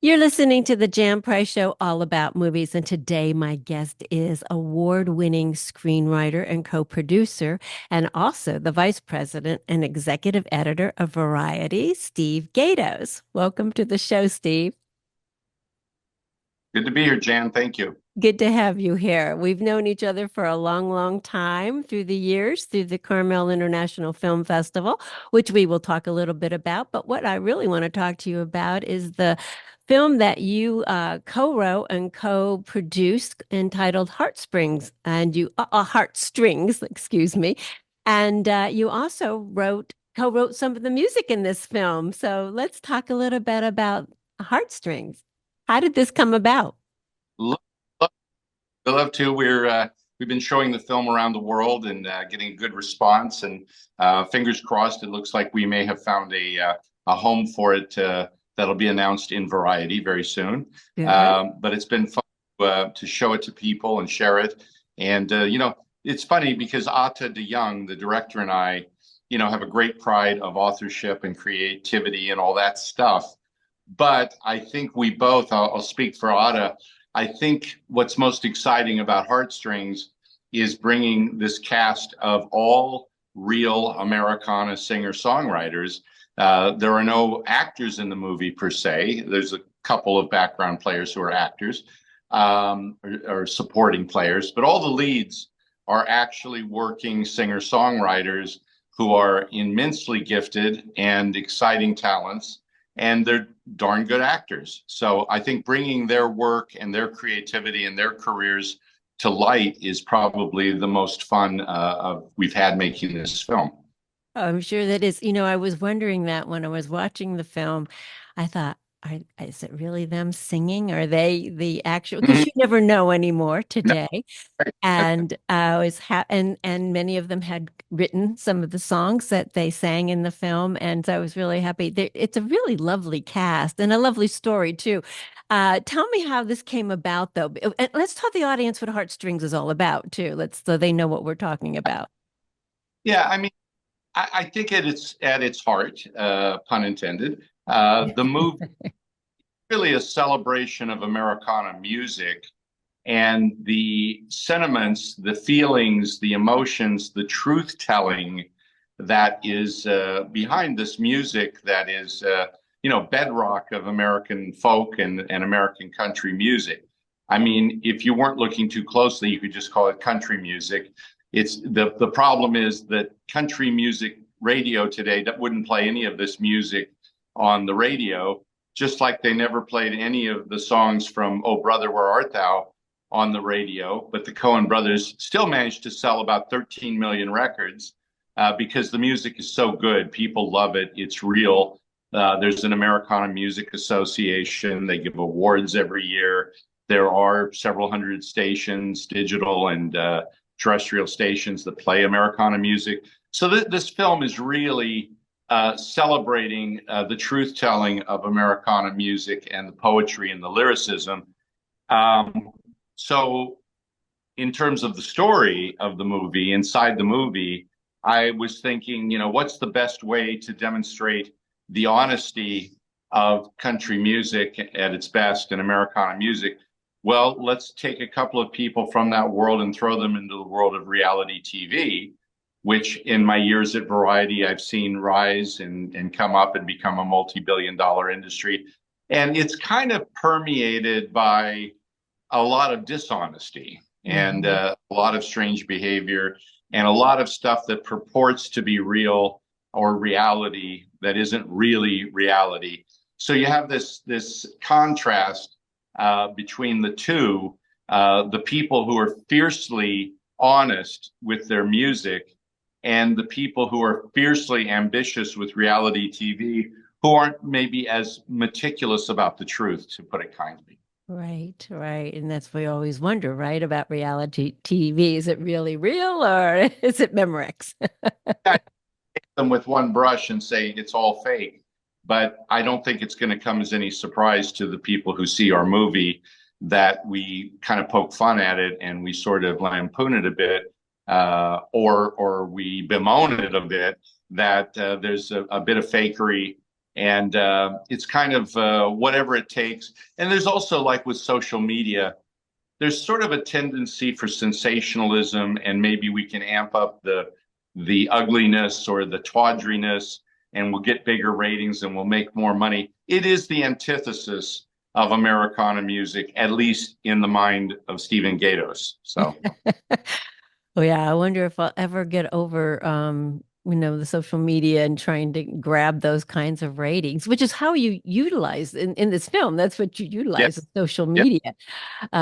You're listening to the Jam Price Show, all about movies. And today, my guest is award-winning screenwriter and co-producer, and also the vice president and executive editor of Variety, Steve Gaydos. Welcome to the show, Steve. Good to be here, Jan. Thank you. Good to have you here. We've known each other for a long, long time through the years, through the Carmel International Film Festival, which we will talk a little bit about. But what I really want to talk to you about is the film that you co-wrote and co-produced entitled Heartsprings, and Heartstrings, excuse me. And you also co-wrote some of the music in this film. So let's talk a little bit about Heartstrings. How did this come about? Love, love to. We've been showing the film around the world and getting a good response. And fingers crossed, it looks like we may have found a home for it that'll be announced in Variety very soon. Good. But it's been fun to show it to people and share it. And it's funny because Ata de Young, the director, and I, have a great pride of authorship and creativity and all that stuff. But I think we both, I'll speak for Ada, I think what's most exciting about Heartstrings is bringing this cast of all real Americana singer-songwriters. There are no actors in the movie per se. There's a couple of background players who are actors or supporting players, but all the leads are actually working singer-songwriters who are immensely gifted and exciting talents, and they're darn good actors. So I think bringing their work and their creativity and their careers to light is probably the most fun we've had making this film. Oh, I'm sure that is. I was wondering that when I was watching the film, I thought, is it really them singing? Are they the actual? Because Mhm. you never know anymore No, today. right. And I was ha and many of them had written some of the songs that they sang in the film, and so I was really happy. It's a really lovely cast and a lovely story too. Tell me how this came about, though. And let's tell the audience what Heartstrings is all about too. Let's so they know what we're talking about. Yeah, I mean, I think at its heart, pun intended, the movie really a celebration of Americana music and the sentiments, the feelings, the emotions, the truth telling that is behind this music that is, bedrock of American folk and American country music. I mean, if you weren't looking too closely, you could just call it country music. It's the problem is that country music radio today that wouldn't play any of this music on the radio, just like they never played any of the songs from "Oh Brother, Where Art Thou" on the radio. But the Coen brothers still managed to sell about 13 million records because the music is so good. People love it. It's real. There's an Americana Music Association. They give awards every year. There are several hundred stations, digital and terrestrial stations that play Americana music. So this film is really celebrating the truth telling of Americana music and the poetry and the lyricism. Um, so, in terms of the story of the movie, inside the movie, I was thinking, what's the best way to demonstrate the honesty of country music at its best and Americana music? Well, let's take a couple of people from that world and throw them into the world of reality TV, which in my years at Variety, I've seen rise and come up and become a multi-billion-dollar industry. And it's kind of permeated by a lot of dishonesty and Mhm. a lot of strange behavior and a lot of stuff that purports to be real or reality that isn't really reality. So you have this contrast between the two, the people who are fiercely honest with their music and the people who are fiercely ambitious with reality TV who aren't maybe as meticulous about the truth, to put it kindly. Right, right. And that's what we always wonder, right, about reality TV. Is it really real or is it Memorex? I hit them with one brush and say it's all fake, but I don't think it's going to come as any surprise to the people who see our movie that we kind of poke fun at it and we sort of lampoon it a bit, or we bemoan it a bit. That there's a bit of fakery And it's kind of whatever it takes. And there's also, like with social media, there's sort of a tendency for sensationalism, and maybe we can amp up the ugliness or the tawdriness, and we'll get bigger ratings and we'll make more money. It is the antithesis of Americana music, at least in the mind of Stephen Gaydos. So, Oh yeah, I wonder if I'll ever get over the social media and trying to grab those kinds of ratings, which is how you utilize in this film. That's what you yeah, utilize is social yeah, media,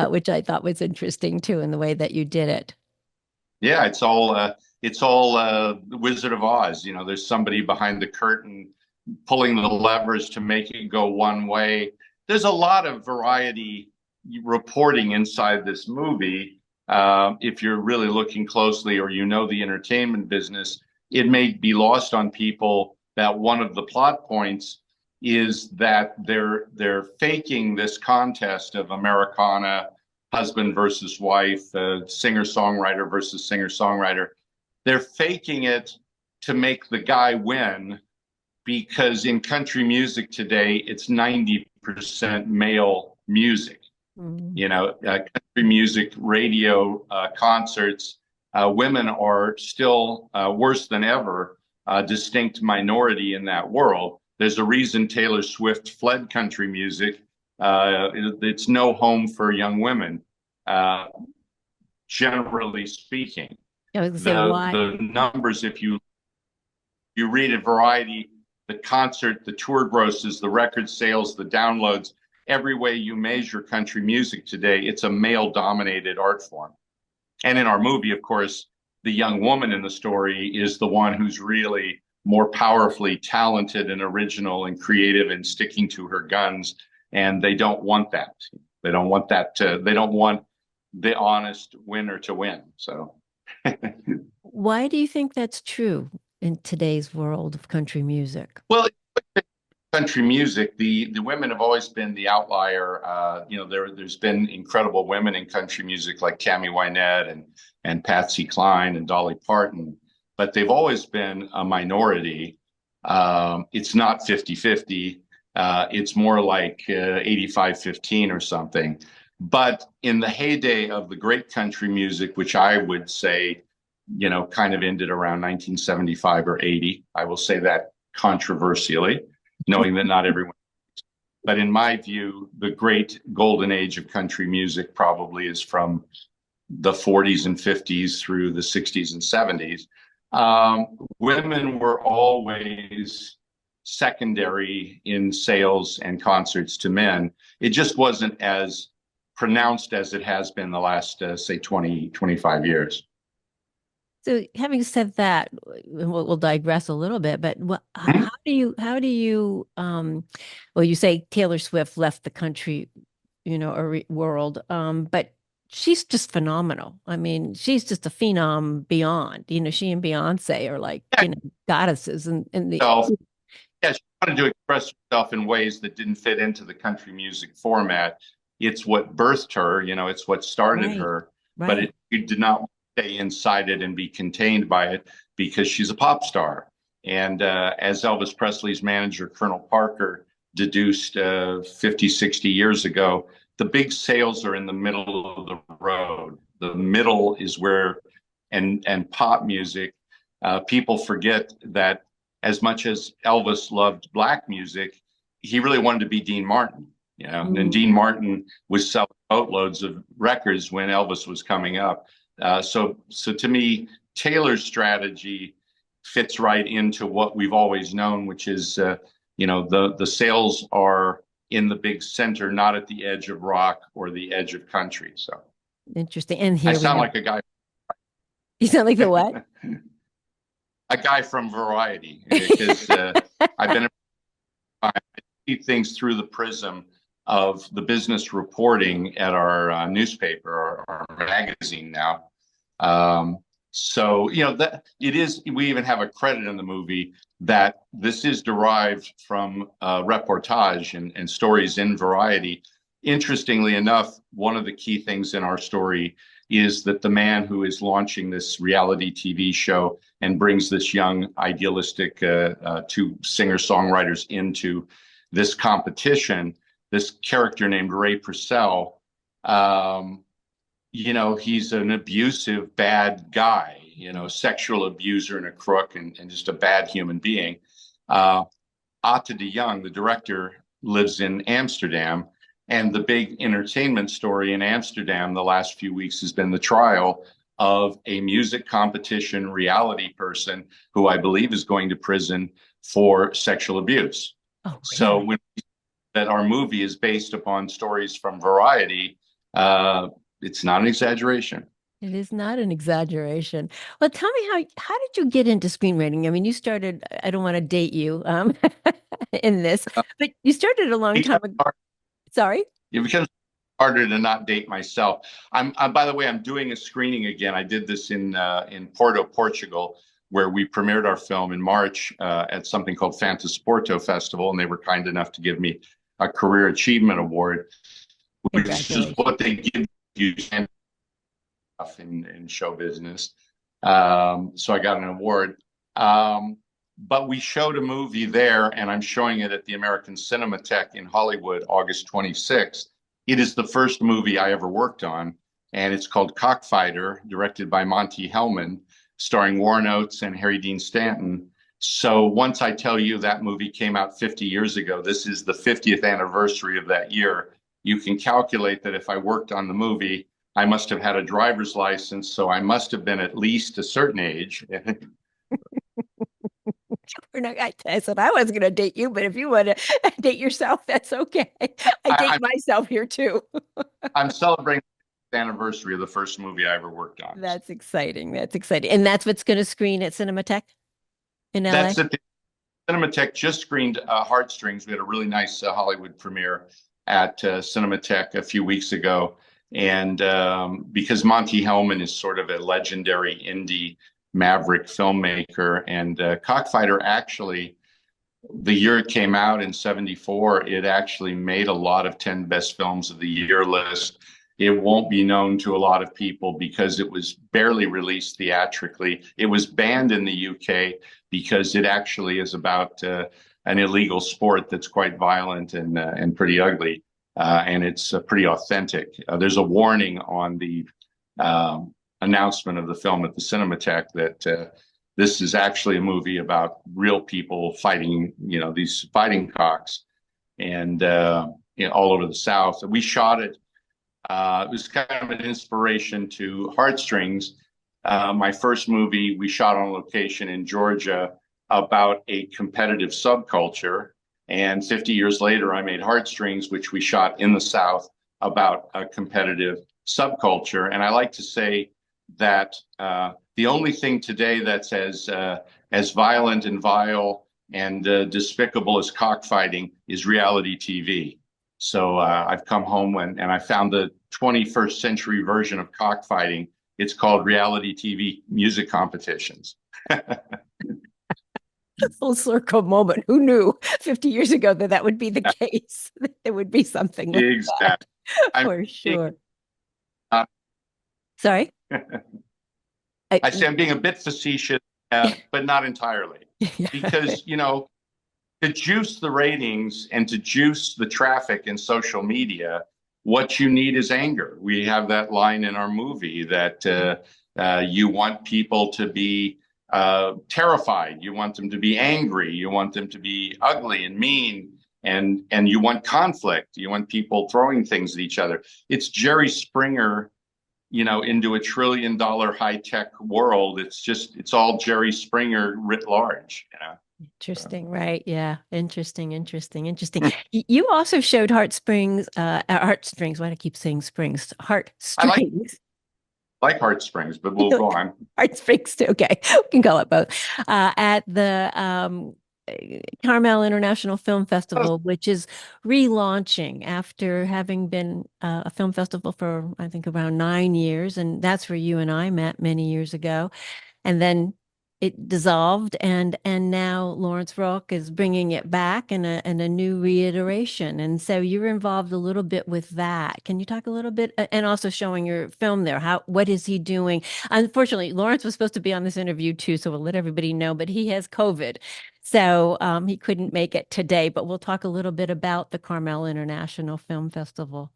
which I thought was interesting too, in the way that you did it. yeah. It's all the Wizard of Oz. You know, there's somebody behind the curtain pulling the levers to make it go one way. There's a lot of variety reporting inside this movie. If you're really looking closely, or you know the entertainment business, it may be lost on people that one of the plot points is that they're faking this contest of Americana, husband versus wife, singer-songwriter versus singer-songwriter. They're faking it to make the guy win, because in country music today, it's 90% male music. Mm. You know, country music, radio, concerts, women are still worse than ever, a distinct minority in that world. There's a reason Taylor Swift fled country music. It's no home for young women, uh, generally speaking. I was gonna say why. The numbers, if you read a Variety, the concert, the tour grosses, the record sales, the downloads, every way you measure country music today, it's a male dominated art form. And in our movie, of course, the young woman in the story is the one who's really more powerfully talented and original and creative and sticking to her guns. And they don't want that. They don't want they don't want the honest winner to win. So, Why do you think that's true in today's world of country music? well, country music, the women have always been the outlier. You know, there's been incredible women in country music like Tammy Wynette and Patsy Cline and Dolly Parton, but they've always been a minority. It's not 50-50. It's more like 85-15 or something. But in the heyday of the great country music, which I would say, you know, kind of ended around 1975 or 80, I will say that controversially, knowing that not everyone. But in my view, the great golden age of country music probably is from the 40s and 50s through the 60s and 70s. Women were always secondary in sales and concerts to men. It just wasn't as pronounced as it has been the last, say, 20, 25 years. So, having said that, we'll digress a little bit, but Mhm. how do you, well, you say Taylor Swift left the country, world, but she's just phenomenal. I mean, she's just a phenom beyond, she and Beyonce are like, Yeah, goddesses in the, herself, yeah, she wanted to express herself in ways that didn't fit into the country music format. It's what birthed her, you know, it's what started right, her, but right. she did not stay inside it and be contained by it, because she's a pop star. And as Elvis Presley's manager, Colonel Parker, deduced 50, 60 years ago, the big sales are in the middle of the road. The middle is where, and pop music, people forget that as much as Elvis loved black music, he really wanted to be Dean Martin, you know, and Mm. Dean Martin was selling boatloads of records when Elvis was coming up. So to me, Taylor's strategy fits right into what we've always known, which is, the sales are in the big center, not at the edge of rock or the edge of country. So Interesting. And I here we sound have, like a guy, you sound like the what? a guy from Variety, because I've been, I see things through the prism of the business reporting at our newspaper, or our magazine now. So, you know, that it is, we even have a credit in the movie that this is derived from reportage and stories in Variety. Interestingly enough, one of the key things in our story is that the man who is launching this reality TV show and brings this young, idealistic two singer-songwriters into this competition, this character named Ray Pursell, um, he's an abusive, bad guy, sexual abuser and a crook and just a bad human being. Ata de Young, the director, lives in Amsterdam. And the big entertainment story in Amsterdam the last few weeks has been the trial of a music competition reality person who I believe is going to prison for sexual abuse. Oh, really? So when that our movie is based upon stories from Variety, it's not an exaggeration. It is not an exaggeration. Well, tell me how did you get into screenwriting? I mean, you started, I don't want to date you in this, but you started a long time ago. Sorry? It becomes harder to not date myself. By the way, I'm doing a screening again. I did this in Porto, Portugal, where we premiered our film in March at something called Fantasporto Festival, and they were kind enough to give me a Career Achievement Award, which is what they give you in show business. So I got an award. But we showed a movie there, and I'm showing it at the American Cinematheque in Hollywood, August 26th. It is the first movie I ever worked on, and it's called Cockfighter, directed by Monty Hellman, starring Warren Oates and Harry Dean Stanton. So once I tell you that movie came out 50 years ago, this is the 50th anniversary of that year. You can calculate that if I worked on the movie, I must have had a driver's license, so I must have been at least a certain age. I said I was going to date you, but if you want to date yourself, that's okay. I date myself here too. I'm celebrating the anniversary of the first movie I ever worked on. That's exciting. That's exciting. And that's what's going to screen at Cinematheque in LA? That's it. Cinematheque just screened Heartstrings. We had a really nice Hollywood premiere at Cinematheque a few weeks ago. And because Monty Hellman is sort of a legendary indie maverick filmmaker, and Cockfighter actually, the year it came out in 74, it actually made a lot of 10 best films of the year list. It won't be known to a lot of people because it was barely released theatrically. It was banned in the UK because it actually is about an illegal sport that's quite violent and pretty ugly. And it's pretty authentic. There's a warning on the announcement of the film at the Cinematheque that this is actually a movie about real people fighting, these fighting cocks, and all over the South. We shot it. It was kind of an inspiration to Heartstrings. My first movie we shot on location in Georgia about a competitive subculture. And 50 years later, I made Heartstrings, which we shot in the South about a competitive subculture. And I like to say that the only thing today that's as violent and vile and despicable as cockfighting is reality TV. So I've come home and I found the 21st century version of cockfighting. It's called reality TV music competitions. Full circle moment. Who knew 50 years ago that would be the case? There would be something like exactly. that. For sure. Sorry? I say I'm being a bit facetious, but not entirely. Because, to juice the ratings and to juice the traffic in social media, what you need is anger. We have that line in our movie that you want people to be terrified. You want them to be angry. You want them to be ugly and mean. And you want conflict. You want people throwing things at each other. It's Jerry Springer, into a $1 trillion high-tech world. It's all Jerry Springer writ large. Interesting, right? Yeah. Interesting. You also showed Heartstrings. Why do I keep saying springs? Heartstrings. I like Heartstrings, but we'll go on. Heartstrings too. Okay, we can call it both. At the Carmel International Film Festival, which is relaunching after having been a film festival for, I think, around 9 years. And that's where you and I met many years ago. And then it dissolved, and now Lawrence Rock is bringing it back in a new reiteration. And so you're involved a little bit with that. Can you talk a little bit, and also showing your film there? How what is he doing? Unfortunately, Lawrence was supposed to be on this interview too, so we'll let everybody know, but he has COVID. So he couldn't make it today, but we'll talk a little bit about the Carmel International Film Festival.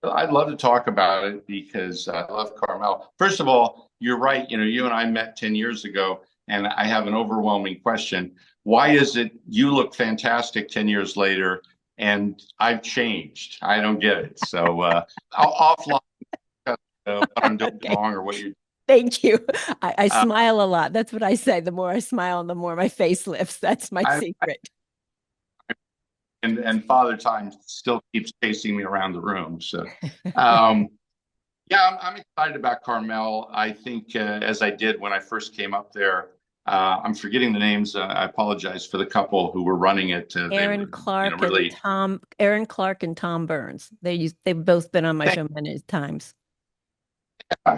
I'd love to talk about it because I love Carmel. First of all, you're right. You know, you and I met 10 years ago, and I have an overwhelming question. Why is it you look fantastic 10 years later and I've changed? I don't get it. So offline, what I'm doing Okay. wrong or what you're Thank you. I uh, smile a lot. That's what I say. The more I smile, the more my face lifts. That's my I secret. and Father Time still keeps chasing me around the room. So um, yeah, I'm excited about Carmel. I think as I did when I first came up there, I'm forgetting the names. I apologize for the couple who were running it. They were, really. Aaron Clark and Tom Burns. They've both been on my Thank, show many times.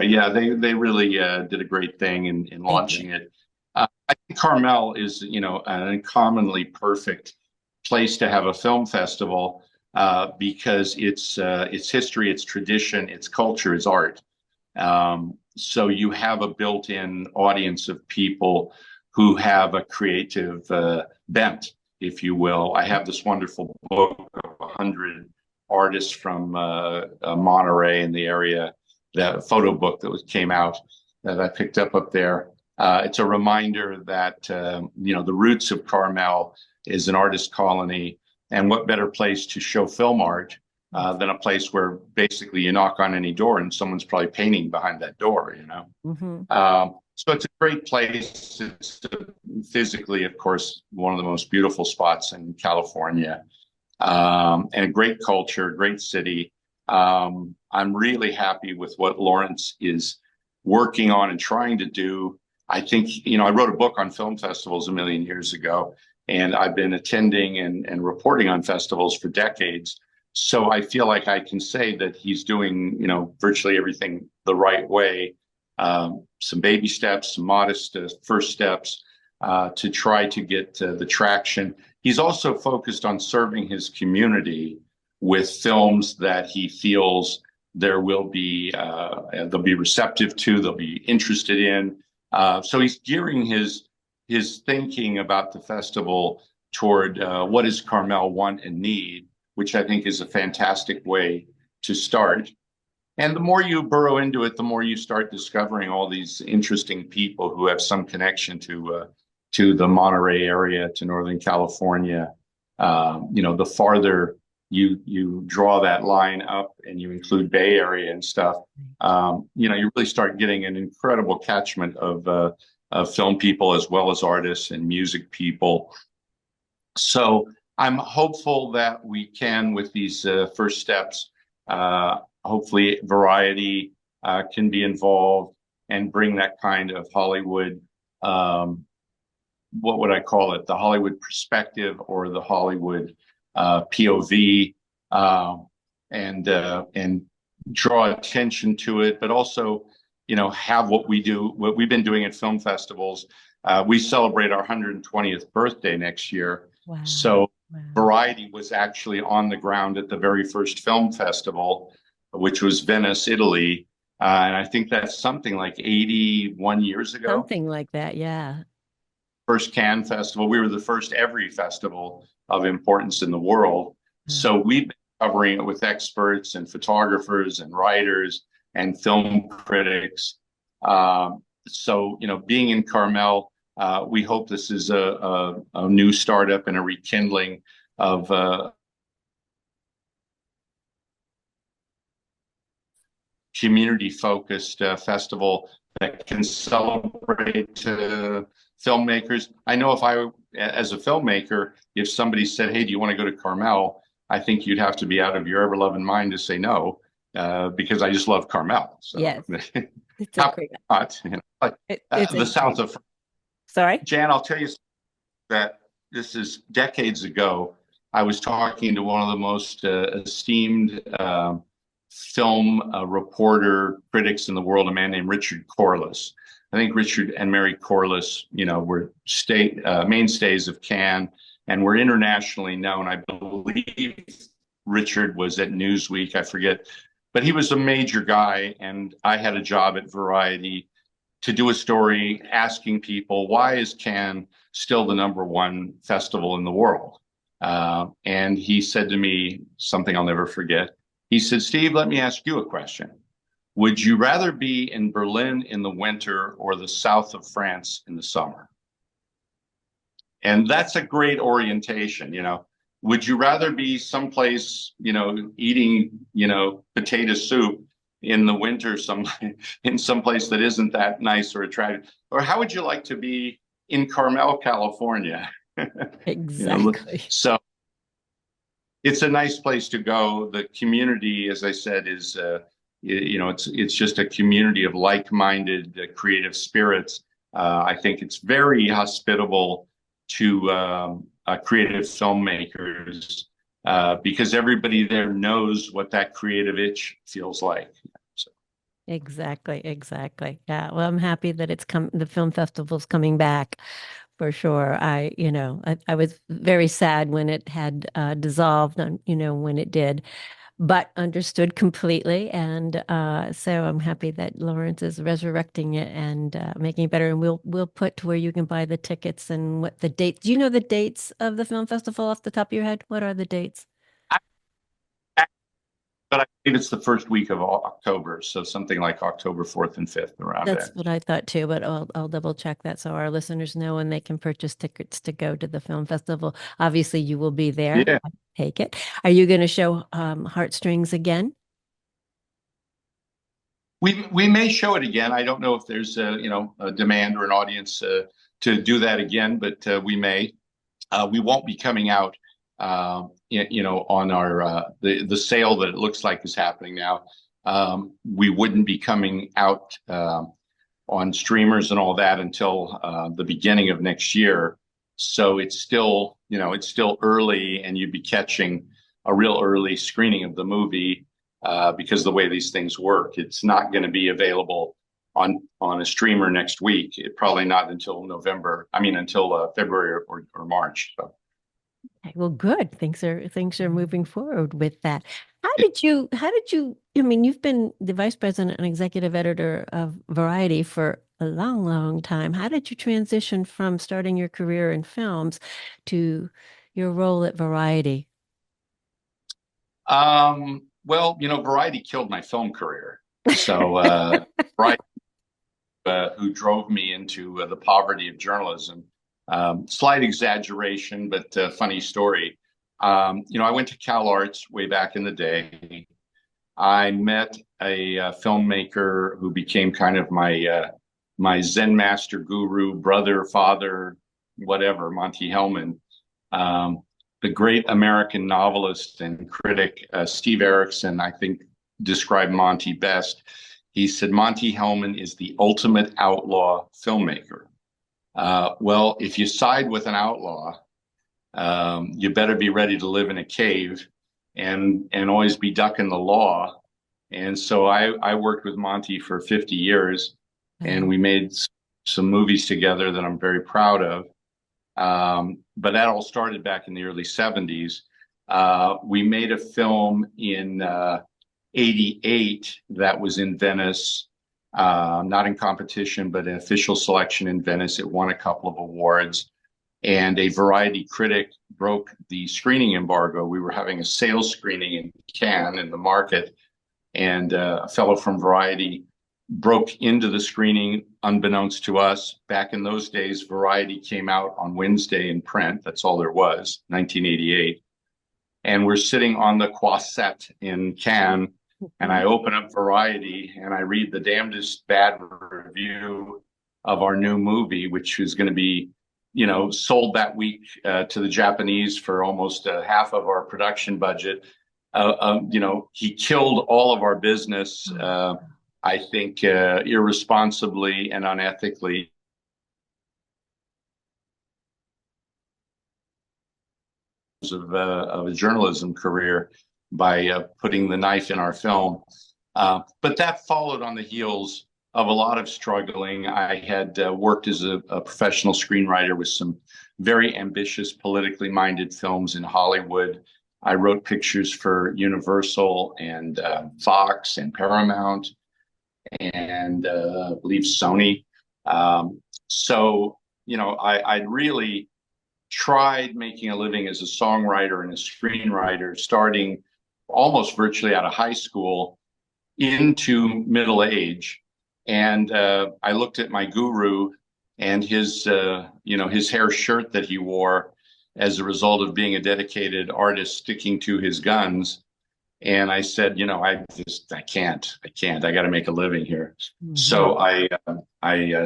yeah, they really did a great thing in They did. launching it. I think Carmel is, an uncommonly perfect place to have a film festival because it's history, it's tradition, it's culture, it's art. So you have a built-in audience of people who have a creative bent, if you will. I have this wonderful book of 100 artists from Monterey in the area, the photo book came out that I picked up there. It's a reminder that the roots of Carmel is an artist colony, and what better place to show film art than a place where basically you knock on any door and someone's probably painting behind that door, Hmm. So it's a great place. It's physically, of course, one of the most beautiful spots in California, and a great culture, great city. I'm really happy with what Lawrence is working on and trying to do. I think, I wrote a book on film festivals a million years ago, and I've been attending and reporting on festivals for decades. So I feel like I can say that he's doing, virtually everything the right way. Some baby steps, some modest first steps to try to get the traction. He's also focused on serving his community with films that he feels they'll be receptive to, they'll be interested in. So he's gearing his thinking about the festival toward what does Carmel want and need, which I think is a fantastic way to start. And the more you burrow into it, the more you start discovering all these interesting people who have some connection to the Monterey area, to Northern California. The farther you draw that line up and you include Bay Area and stuff, you really start getting an incredible catchment of film people as well as artists and music people. So I'm hopeful that we can, with these first steps, hopefully variety can be involved and bring that kind of Hollywood, what would I call it? The Hollywood perspective or the Hollywood POV, and draw attention to it, but also, have what we've been doing at film festivals. We celebrate our 120th birthday next year. Wow. So Wow. Variety was actually on the ground at the very first film festival, which was Venice, Italy. And I think that's something like 81 years ago. Something like that. Yeah. First Cannes Festival. We were the first every festival of importance in the world. Uh, So we've been covering it with experts and photographers and writers and film critics. So, being in Carmel, we hope this is a new startup and a rekindling of community-focused festival that can celebrate filmmakers. I know if I, as a filmmaker, if somebody said, "Hey, do you want to go to Carmel?" I think you'd have to be out of your ever-loving mind to say no, because I just love Carmel. So yes. It's a how great. not? Like It's a the great. south of Sorry. Jan, I'll tell you that this is decades ago. I was talking to one of the most esteemed film reporter critics in the world, a man named Richard Corliss. I think Richard and Mary Corliss, were mainstays of Cannes, and were internationally known. I believe Richard was at Newsweek, I forget, but he was a major guy, and I had a job at Variety to do a story asking people, why is Cannes still the #1 festival in the world? And he said to me something I'll never forget. He said, Steve, let me ask you a question. Would you rather be in Berlin in the winter or the south of France in the summer? And that's a great orientation. Would you rather be someplace, eating, potato soup in the winter, in some place that isn't that nice or attractive? Or how would you like to be in Carmel, California? Exactly. So it's a nice place to go. The community, as I said, is it's just a community of like-minded creative spirits. I think it's very hospitable to creative filmmakers because everybody there knows what that creative itch feels like. So. Exactly. Yeah. Well, I'm happy that the film festival's coming back for sure. I was very sad when it had dissolved, when it did, but understood completely. And so I'm happy that Lawrence is resurrecting it and making it better. And we'll put to where you can buy the tickets and what the dates. Do you know the dates of the film festival off the top of your head? What are the dates? But I believe it's the first week of October, so something like October 4th and 5th, around That's there. what I thought too, but I'll double check that so our listeners know and they can purchase tickets to go to the film festival. Obviously, you will be there. Yeah, Take it. Are you going to show Heartstrings again? we may show it again. I don't know if there's a demand or an audience to do that again, but we may. We won't be coming out, on our the sale that it looks like is happening now. We wouldn't be coming out on streamers and all that until the beginning of next year. So it's still early, and you'd be catching a real early screening of the movie because of the way these things work. It's not going to be available on a streamer next week. Probably not until November. I mean, until February or March. So. Okay, well, good. Things are moving forward with that. How did you, I mean, you've been the vice president and executive editor of Variety for a long, long time. How did you transition from starting your career in films to your role at Variety? Well, Variety killed my film career. So, Variety, who drove me into the poverty of journalism. Slight exaggeration, but funny story. I went to Cal Arts way back in the day. I met a filmmaker who became kind of my Zen master guru, brother, father, whatever, Monty Hellman. The great American novelist and critic, Steve Erickson, I think, described Monty best. He said, Monty Hellman is the ultimate outlaw filmmaker. Well, if you side with an outlaw, you better be ready to live in a cave and always be ducking the law. And so I worked with Monty for 50 years, and we made some movies together that I'm very proud of. But that all started back in the early 70s. We made a film in 88 that was in Venice, not in competition, but an official selection in Venice. It won a couple of awards. And a Variety critic broke the screening embargo. We were having a sales screening in Cannes in the market, and a fellow from Variety broke into the screening unbeknownst to us. Back in those days, Variety came out on Wednesday in print. That's all there was, 1988. And we're sitting on the Croisette in Cannes, and I open up Variety and I read the damnedest bad review of our new movie, which is going to be, sold that week to the Japanese for almost half of our production budget. He killed all of our business, I think, irresponsibly and unethically. Of a journalism career by putting the knife in our film. But that followed on the heels of a lot of struggling. I had worked as a professional screenwriter with some very ambitious, politically minded films in Hollywood. I wrote pictures for Universal and Fox and Paramount and I believe Sony. So, I'd really tried making a living as a songwriter and a screenwriter, starting almost virtually out of high school into middle age. And I looked at my guru and his hair shirt that he wore as a result of being a dedicated artist sticking to his guns. And I said, I can't. I got to make a living here. So I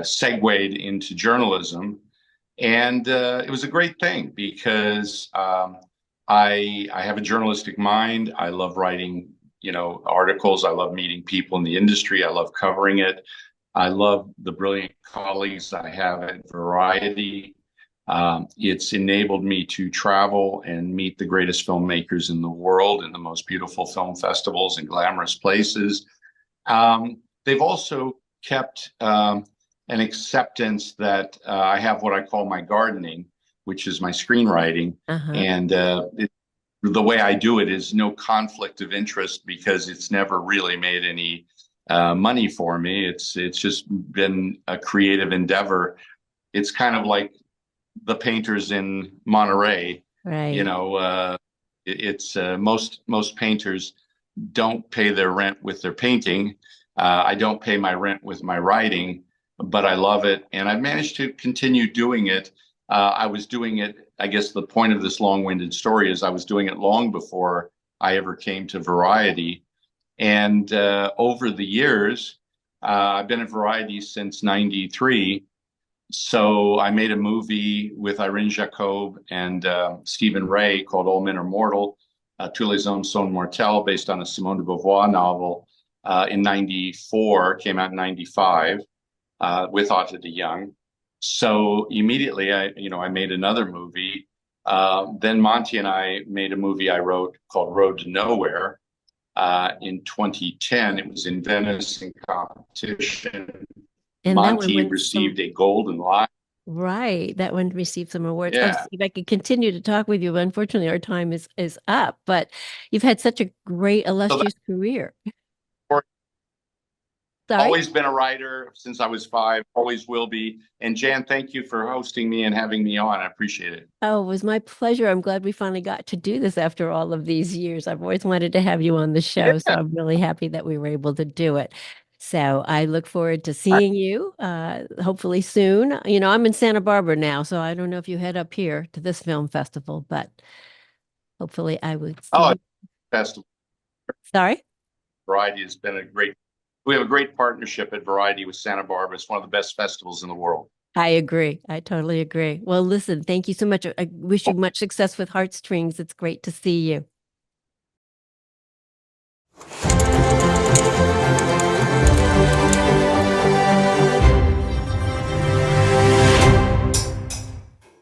segued into journalism, and it was a great thing because I have a journalistic mind. I love writing, articles. I love meeting people in the industry. I love covering it. I love the brilliant colleagues I have at Variety. It's enabled me to travel and meet the greatest filmmakers in the world in the most beautiful film festivals and glamorous places. They've also kept an acceptance that I have what I call my gardening, which is my screenwriting. And the way I do it is no conflict of interest because it's never really made any money for me. It's just been a creative endeavor. It's kind of like the painters in Monterey, right? It's most painters don't pay their rent with their painting. I don't pay my rent with my writing, but I love it, and I've managed to continue doing it. I was doing it. I guess the point of this long-winded story is I was doing it long before I ever came to Variety, and over the years, I've been at Variety since '93. So I made a movie with Irene Jacob and Stephen Ray called All Men Are Mortal, Tous les hommes sont mortels, based on a Simone de Beauvoir novel in '94, came out in '95 with Ata de Young. So immediately I made another movie. Then Monty and I made a movie I wrote called Road to Nowhere in 2010. It was in Venice in competition. And that one Monty went received a Golden Lion. right. That one received some awards. Oh, Yeah. Steve, I could continue to talk with you, but unfortunately our time is up. But you've had such a great, So illustrious career. that's Sorry? always been a writer since I was 5, always will be. And Jan, thank you for hosting me and having me on. I appreciate it. Oh, it was my pleasure. I'm glad we finally got to do this after all of these years. I've always wanted to have you on the show, so Yeah. I'm really happy that we were able to do it. So I look forward to seeing you hopefully soon. I'm in Santa Barbara now, so I don't know if you head up here to this film festival, but hopefully I would see Oh, you. festival. Sorry? Variety has been we have a great partnership at Variety with Santa Barbara. It's one of the best festivals in the world. I agree. I totally agree. Well, listen, thank you so much. I wish you much success with Heartstrings. It's great to see you.